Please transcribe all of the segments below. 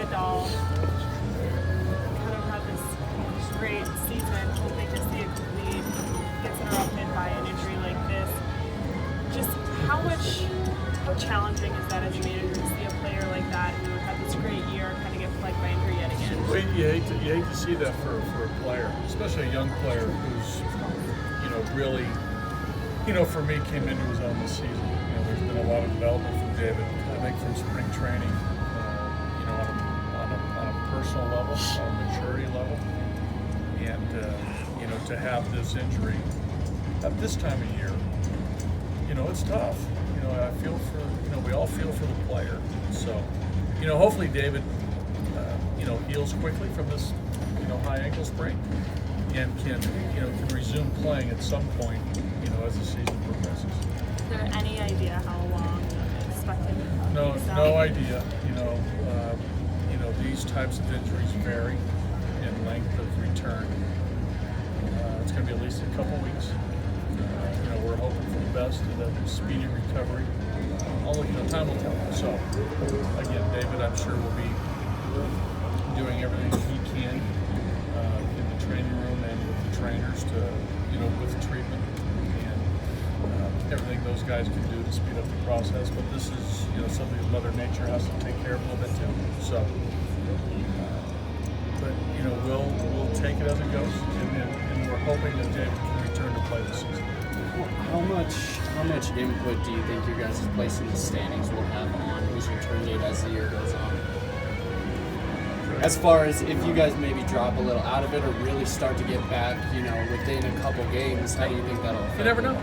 David Dahl kind of had this great season, hoping to see it complete, gets interrupted by an injury like this. Just how challenging is that as a manager to see a player like that who had this great year kind of get plagued by injury yet again? Well, you hate to see that for a player, especially a young player who's, really, for me, came into his own this season. There's been a lot of development from David, I think from spring training, on a personal level, on a maturity level. And, to have this injury at this time of year, it's tough. I feel for, we all feel for the player. So, hopefully David, heals quickly from this, high ankle sprain and can resume playing at some point, as the season progresses. Is there any idea how long expected? No idea. These types of injuries vary in length of return. It's going to be at least a couple weeks. We're hoping for the best and a speedy recovery. Although, time will tell. So, again, David, I'm sure will be doing everything he can in the training room and with the trainers to, with treatment and everything those guys can do to speed up the process. But this is, something that Mother Nature has to take care of a little bit too. So, but we'll take it as it goes, and we're hoping that David can return to play this season. How much input do you think your guys' place in the standings will have on his return date as the year goes on? As far as if you guys maybe drop a little out of it or really start to get back, within a couple games, how do you think that'll affect? You never know.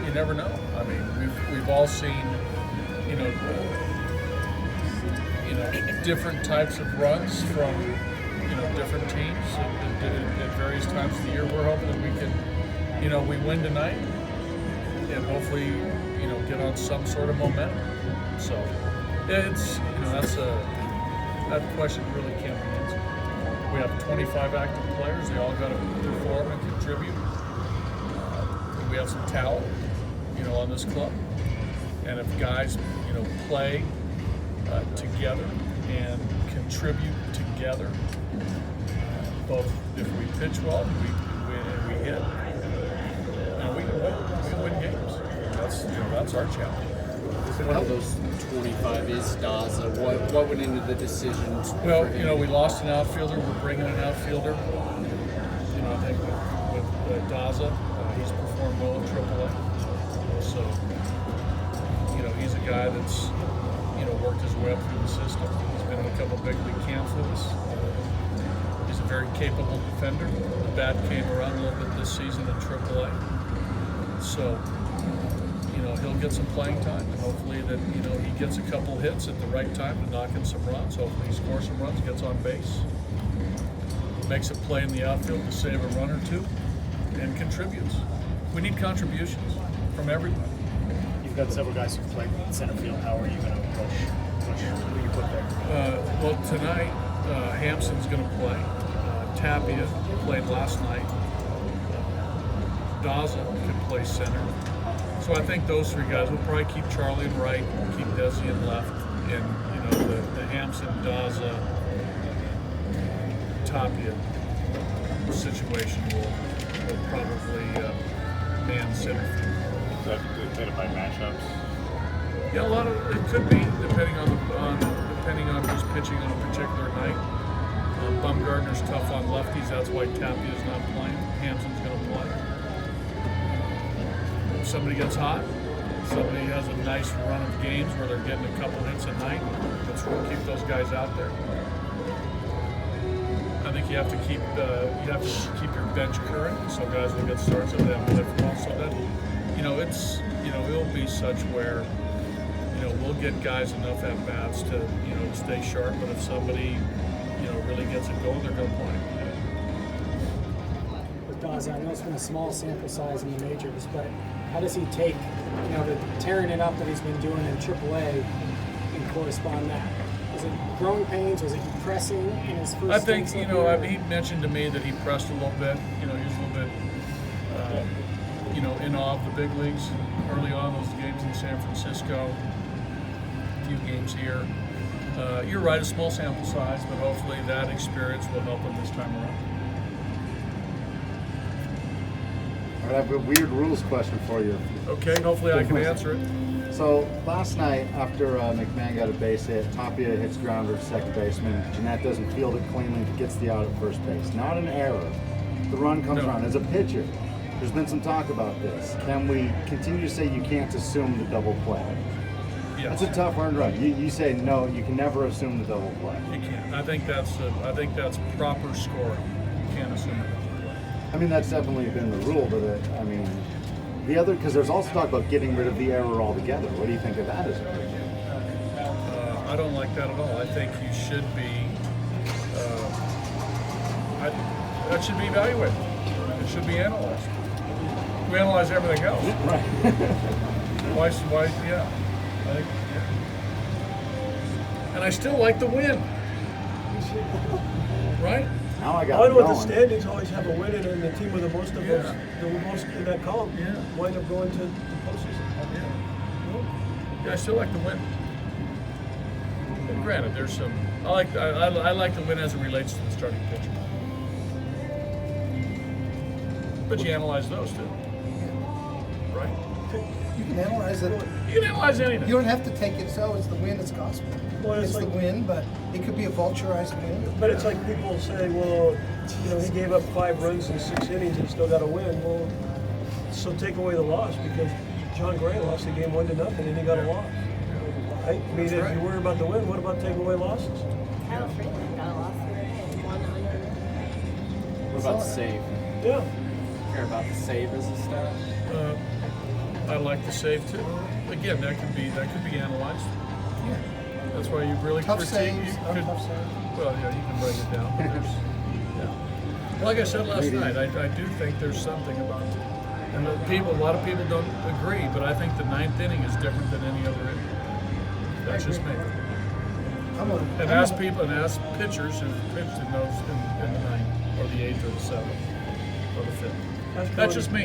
You never know. I mean, we've all seen, different types of runs from, different teams at various times of the year. We're hoping that we can, we win tonight and hopefully, get on some sort of momentum. So it's, that question really can't be answered. We have 25 active players. They all got to perform and contribute. We have some talent, on this club. And if guys, play together and contribute together, both if we pitch well and we hit, we can win games. That's our challenge. One of those 25 is Daza. What went into the decision? Well, we lost an outfielder. We're bringing an outfielder. I think with Daza, he's performed well in AAA. So, he's a guy that's, worked his way up through the system. He's been in a couple big league camps with us. He's a very capable defender. The bat came around a little bit this season in AAA. So, he'll get some playing time, and hopefully that, he gets a couple hits at the right time to knock in some runs. Hopefully he scores some runs, gets on base, makes a play in the outfield to save a run or two, and contributes. We need contributions from everybody. You've got several guys who played center field. How are you going to push who you put there? Well, tonight, Hampson's going to play. Tapia played last night. Daza can play center. So I think those three guys, we'll probably keep Charlie in right, we'll keep Desi in left, and the Hampson, Daza, Tapia situation will probably man center field. Is that dictated by matchups? Yeah, a lot of it could be depending on who's pitching on a particular night. Bumgarner's tough on lefties, that's why Tapia's not playing. Hampson's going to play. If somebody gets hot, somebody has a nice run of games where they're getting a couple hits a night, let's keep those guys out there. I think you have to keep your bench current, so guys will get starts at them play for long. So that it'll be such where we'll get guys enough at bats to stay sharp. But if somebody really gets it going, they're going to play. With Daza, I know it's been a small sample size in the majors, but how does he take the tearing it up that he's been doing in AAA and correspond that? Was it growing pains? Was it pressing in his first? I think he mentioned to me that he pressed a little bit. He was a little bit, in awe of the big leagues early on. Those games in San Francisco, a few games here. You're right, a small sample size, but hopefully that experience will help him this time around. All right, I have a weird rules question for you. Okay, hopefully I can answer it. So last night, after McMahon got a base hit, Tapia hits grounder at second baseman. Jeanette doesn't field it cleanly, gets the out at first base. Not an error. The run comes No. around. As a pitcher, there's been some talk about this. Can we continue to say you can't assume the double play? Yes. That's a tough earned run. You say no, you can never assume the double play. You can't. I think that's proper scoring. You can't assume it. I mean, that's definitely been the rule, but I mean, the other, because there's also talk about getting rid of the error altogether. What do you think of that as a pitcher? I don't like that at all. I think you should be. That should be evaluated. It should be analyzed. We analyze everything else. Right. Why? Yeah. I think, yeah. And I still like the win. Right? Now I got Why it do the going. standings always have a win in it, and the team with the most of Yeah. those, the most in that column, Yeah. wind up going to the postseason? Yeah, I still like the win. And granted, there's some. I like the win as it relates to the starting pitcher. But you analyze those too, right? You can analyze it. You can analyze anything. You don't have to take it so it's the win, it's gospel. Well, It's it's the like- win, but it could be a vulturized win. But it's like people say, well, he gave up 5 runs in 6 innings and still got a win. Well, so take away the loss because John Gray lost the game 1-0 and he got a loss. Right? I mean, if you worry about the win, what about taking away losses? Kyle Freeland got a loss the other day. Won under. What about the save? Yeah. Care about the save as a stat? I like the save too. Again, that could be analyzed. That's why you really Tough critique. saves, You could, tough saves. well, yeah, you can break it down. But yeah. Like I said last night, I do think there's something about it. And a lot of people don't agree, but I think the 9th inning is different than any other inning. That's just me. And ask pitchers who pitched in those in the 9th or the 8th or the 7th or the 5th. That's just me.